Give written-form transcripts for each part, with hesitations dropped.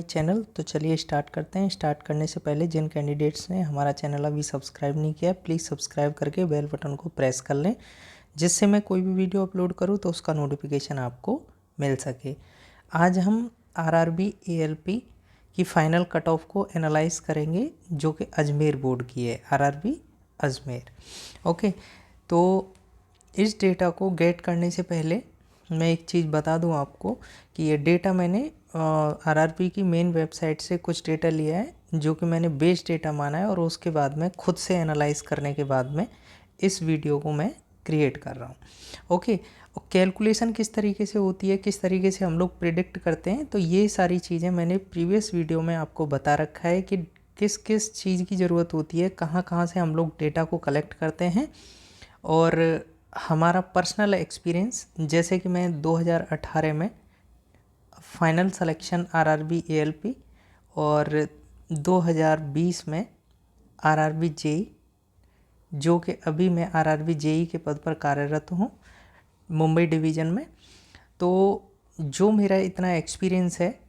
Channel. तो चलिए start करते हैं। स्टार्ट करने से पहले जिन कैंडिडेट्स ने हमारा चैनल अभी सब्सक्राइब नहीं किया प्लीज़ सब्सक्राइब करके बेल बटन को प्रेस कर लें, जिससे मैं कोई भी वीडियो अपलोड करूं तो उसका नोटिफिकेशन आपको मिल सके। आज हम आरआरबी एएलपी की फ़ाइनल कट ऑफ को एनालाइज करेंगे, जो कि अजमेर बोर्ड की है, आरआरबी अजमेर। ओके, तो इस डेटा को गेट करने से पहले मैं एक चीज़ बता दूं आपको कि ये डेटा मैंने आरआरबी की मेन वेबसाइट से कुछ डेटा लिया है, जो कि मैंने बेस डेटा माना है, और उसके बाद में खुद से एनालाइज करने के बाद में इस वीडियो को मैं क्रिएट कर रहा हूँ। ओके, और कैलकुलेशन किस तरीके से होती है, किस तरीके से हम लोग प्रिडिक्ट करते हैं, तो ये सारी चीज़ें मैंने प्रीवियस वीडियो में आपको बता रखा है कि किस किस चीज़ की ज़रूरत होती है, कहाँ कहाँ से हम लोग डेटा को कलेक्ट करते हैं। और हमारा पर्सनल एक्सपीरियंस, जैसे कि मैं 2018 में फाइनल सिलेक्शन आरआरबी एएलपी और 2020 में आरआरबी जेई, जो कि अभी मैं आरआरबी जेई के पद पर कार्यरत हूँ मुंबई डिवीज़न में। तो जो मेरा इतना एक्सपीरियंस है,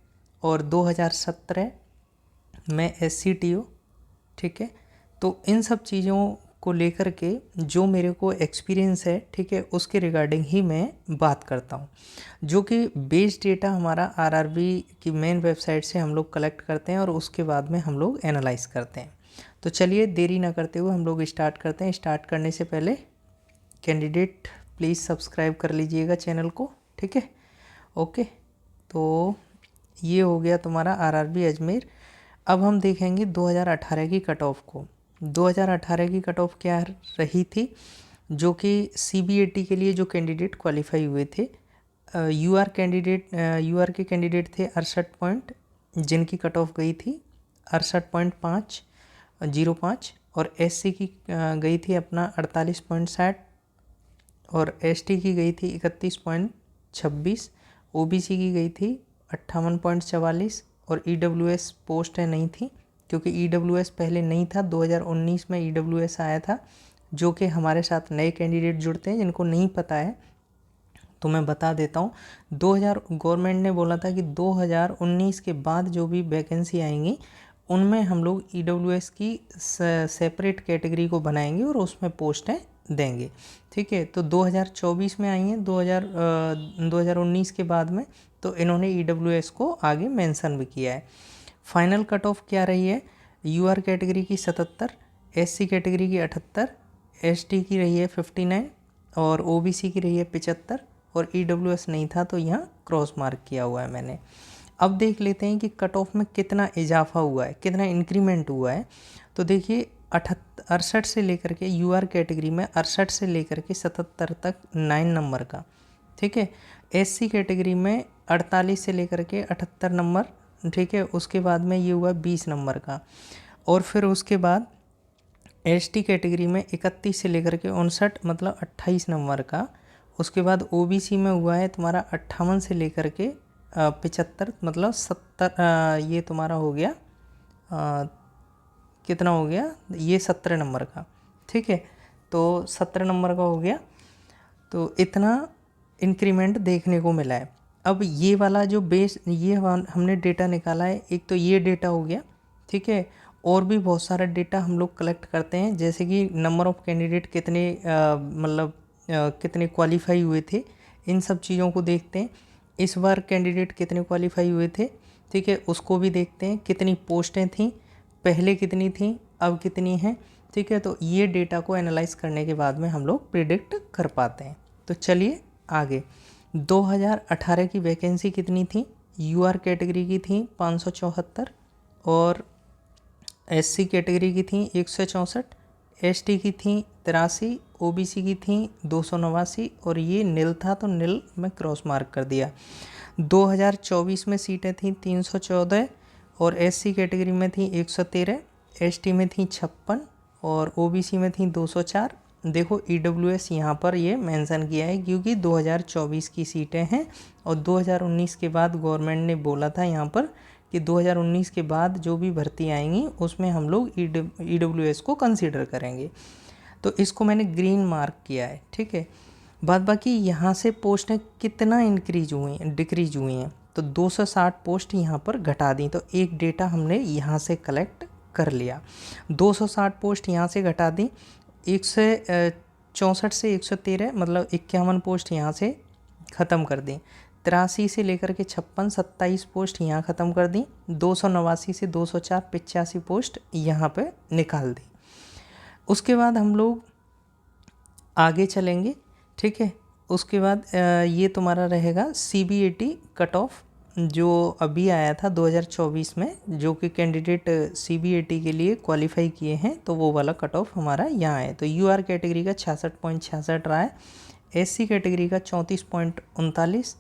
और 2017 में एससीटीओ, ठीक है, तो इन सब चीज़ों को लेकर के जो मेरे को एक्सपीरियंस है, ठीक है, उसके रिगार्डिंग ही मैं बात करता हूँ, जो कि बेस डेटा हमारा आरआरबी की मेन वेबसाइट से हम लोग कलेक्ट करते हैं और उसके बाद में हम लोग एनालाइज करते हैं। तो चलिए देरी ना करते हुए हम लोग स्टार्ट करते हैं। स्टार्ट करने से पहले कैंडिडेट प्लीज़ सब्सक्राइब कर लीजिएगा चैनल को, ठीक है। ओके, तो ये हो गया तुम्हारा आरआरबी अजमेर। अब हम देखेंगे 2018 की कट ऑफ को। 2018 की कट ऑफ क्या रही थी, जो कि सीबीएटी के लिए जो कैंडिडेट क्वालिफाई हुए थे, यूआर के कैंडिडेट थे 68 पॉइंट, जिनकी कट ऑफ गई थी 68.505, और एससी की गई थी अपना 48.60, और एसटी की गई थी 31.26, ओबीसी की गई थी 58.44, और ईडब्ल्यूएस पोस्ट है नहीं थी, क्योंकि ईडब्ल्यूएस पहले नहीं था। 2019 में ईडब्ल्यूएस आया था, जो कि हमारे साथ नए कैंडिडेट जुड़ते हैं जिनको नहीं पता है तो मैं बता देता हूँ। 2000 गवर्नमेंट ने बोला था कि 2019 के बाद जो भी वैकेंसी आएंगी उनमें हम लोग ईडब्ल्यूएस की सेपरेट कैटेगरी को बनाएंगे और उसमें पोस्टें देंगे, ठीक है। तो 2024 में आई हैं, 2019 के बाद में, तो इन्होंने ईडब्ल्यूएस को आगे मेंशन भी किया है। फाइनल कट ऑफ क्या रही है, यूआर कैटेगरी की 77, एससी कैटेगरी की 78, एसटी की रही है 59, और ओबीसी की रही है 75, और ईडब्ल्यूएस नहीं था तो यहाँ क्रॉस मार्क किया हुआ है मैंने। अब देख लेते हैं कि कट ऑफ में कितना इजाफा हुआ है, कितना इंक्रीमेंट हुआ है। तो देखिए 68 से लेकर के यूआर कैटेगरी में 68 से लेकर के 77 तक 9 नंबर का, ठीक है। एससी कैटेगरी में 48 से लेकर के 78 नंबर, ठीक है। उसके बाद में ये हुआ 20 नंबर का, और फिर उसके बाद एसटी कैटेगरी में 31 से लेकर के 59, मतलब 28 नंबर का। उसके बाद ओबीसी में हुआ है तुम्हारा 58 से लेकर के 75, मतलब 70, ये तुम्हारा हो गया कितना हो गया, ये 17 नंबर का, ठीक है। तो 17 नंबर का हो गया, तो इतना इंक्रीमेंट देखने को मिला है। अब ये वाला जो बेस, ये हमने डेटा निकाला है, एक तो ये डेटा हो गया, ठीक है। और भी बहुत सारा डेटा हम लोग कलेक्ट करते हैं, जैसे कि नंबर ऑफ़ कैंडिडेट कितने मतलब कितने क्वालिफाई हुए थे, इन सब चीज़ों को देखते हैं। इस बार कैंडिडेट कितने क्वालिफाई हुए थे, ठीक है, उसको भी देखते हैं। कितनी पोस्टें थीं, पहले कितनी थीं, अब कितनी हैं, ठीक है। तो ये डेटा को एनालाइज करने के बाद में हम लोग प्रिडिक्ट कर पाते हैं। तो चलिए आगे। 2018 की वैकेंसी कितनी थी, यूआर कैटेगरी की थी 574, और एससी कैटेगरी की थी 164, एसटी की थी 83, ओबीसी की थी 289, और ये नील था तो नील में क्रॉस मार्क कर दिया। 2024 में सीटें थी 314, और एससी कैटेगरी में थी 113, एसटी में थी 56, और ओबीसी में थी 204। देखो ईडब्ल्यूएस यहाँ पर ये मेंशन किया है क्योंकि 2024 की सीटें हैं, और 2019 के बाद गवर्नमेंट ने बोला था यहाँ पर कि 2019 के बाद जो भी भर्ती आएंगी उसमें हम लोग ईडब्ल्यूएस को कंसीडर करेंगे। तो इसको मैंने ग्रीन मार्क किया है, ठीक है। बाद बाकी यहाँ से पोस्टें कितना इंक्रीज हुई हैं, डिक्रीज हुई हैं, तो 260 पोस्ट यहाँ पर घटा दी, तो एक डेटा हमने यहाँ से कलेक्ट कर लिया। 260 पोस्ट यहाँ से घटा दी, 164 से 113 मतलब 51 पोस्ट यहाँ से ख़त्म कर दी। 83 से लेकर के 56, 27 पोस्ट यहाँ ख़त्म कर दी। 289 से 204, 85 पोस्ट यहाँ पे निकाल दी। उसके बाद हम लोग आगे चलेंगे, ठीक है। उसके बाद ये तुम्हारा रहेगा CBAT कट ऑफ जो अभी आया था 2024 में, जो कि कैंडिडेट CBAT के लिए क्वालिफाई किए हैं, तो वो वाला कट ऑफ हमारा यहाँ है। तो UR कैटेगरी का 66.66 रहा है, SC कैटेगरी का 34.39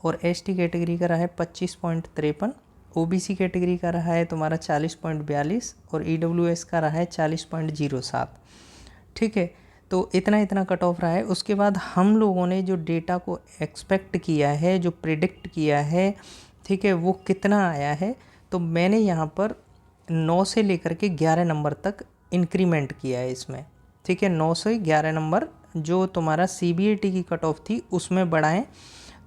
और ST कैटेगरी का रहा है 25.53, OBC कैटेगरी का रहा है तुम्हारा 40.42 और EWS का रहा है 40.07, ठीक है। तो इतना कट ऑफ रहा है। उसके बाद हम लोगों ने जो डेटा को एक्सपेक्ट किया है, जो प्रिडिक्ट किया है, ठीक है, वो कितना आया है, तो मैंने यहाँ पर 9 से लेकर के 11 नंबर तक इंक्रीमेंट किया है इसमें, ठीक है। 9 से 11 नंबर जो तुम्हारा CBAT की कट ऑफ थी उसमें बढ़ाएं,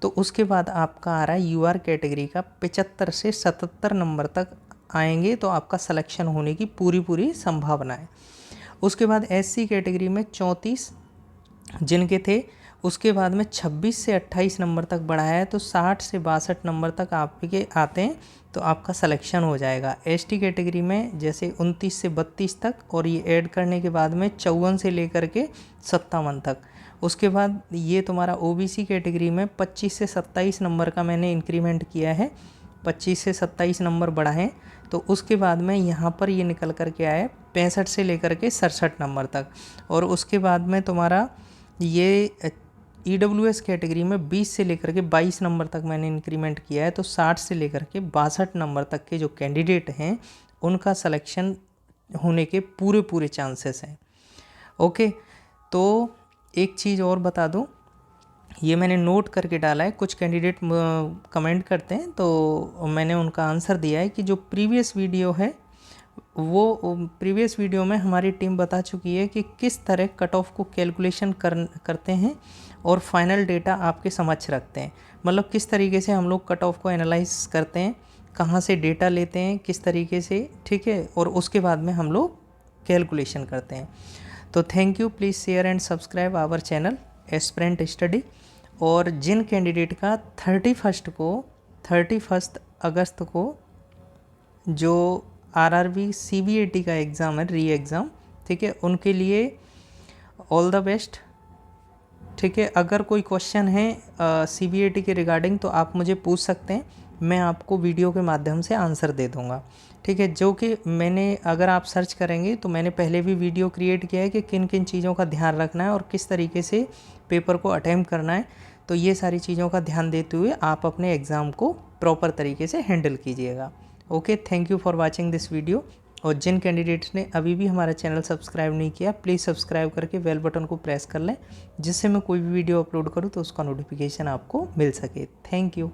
तो उसके बाद आपका आ रहा है UR कैटेगरी का 75 से 77 नंबर तक आएंगे, तो आपका सिलेक्शन होने की पूरी संभावना है। उसके बाद SC कैटेगरी में 34 जिनके थे, उसके बाद में 26 से 28 नंबर तक बढ़ाया है, तो 60 से 62 नंबर तक आपके आते हैं तो आपका सिलेक्शन हो जाएगा। ST कैटेगरी में जैसे 29 से 32 तक, और ये ऐड करने के बाद में 54 से लेकर के 57 तक। उसके बाद ये तुम्हारा OBC कैटेगरी में 25 से 27 नंबर का मैंने इंक्रीमेंट किया है, 25 से 27 नंबर बढ़ाएँ, तो उसके बाद में यहाँ पर ये निकल कर के आया 65 से लेकर के 67 नंबर तक। और उसके बाद में तुम्हारा ये EWS कैटेगरी में 20 से लेकर के 22 नंबर तक मैंने इंक्रीमेंट किया है, तो 60 से लेकर के 62 नंबर तक के जो कैंडिडेट हैं उनका सिलेक्शन होने के पूरे चांसेस हैं। ओके, तो एक चीज़ और बता दूं, ये मैंने नोट करके डाला है, कुछ कैंडिडेट कमेंट करते हैं तो मैंने उनका आंसर दिया है कि जो प्रीवियस वीडियो है वो प्रीवियस वीडियो में हमारी टीम बता चुकी है कि किस तरह कट ऑफ को कैलकुलेशन करते हैं और फाइनल डेटा आपके समक्ष रखते हैं। मतलब किस तरीके से हम लोग कट ऑफ को एनालाइज करते हैं, कहाँ से डेटा लेते हैं, किस तरीके से, ठीक है, और उसके बाद में हम लोग कैलकुलेशन करते हैं। तो thank you, please share and subscribe our channel aspirant study. और जिन कैंडिडेट का 31 अगस्त को जो RRB CBAT का एग्ज़ाम है, री एग्ज़ाम, ठीक है, उनके लिए ऑल द बेस्ट, ठीक है। अगर कोई क्वेश्चन है CBAT के रिगार्डिंग तो आप मुझे पूछ सकते हैं, मैं आपको वीडियो के माध्यम से आंसर दे दूंगा, ठीक है। जो कि मैंने, अगर आप सर्च करेंगे तो मैंने पहले भी वीडियो क्रिएट किया है कि किन किन चीज़ों का ध्यान रखना है और किस तरीके से पेपर को अटेम्प्ट करना है, तो ये सारी चीज़ों का ध्यान देते हुए आप अपने एग्ज़ाम को प्रॉपर तरीके से हैंडल कीजिएगा। Okay, thank you for watching this video. और जिन कैंडिडेट्स ने अभी भी हमारा चैनल सब्सक्राइब नहीं किया, प्लीज़ सब्सक्राइब करके बेल बटन को प्रेस कर लें, जिससे मैं कोई भी वीडियो अपलोड करूँ तो उसका नोटिफिकेशन आपको मिल सके। Thank you.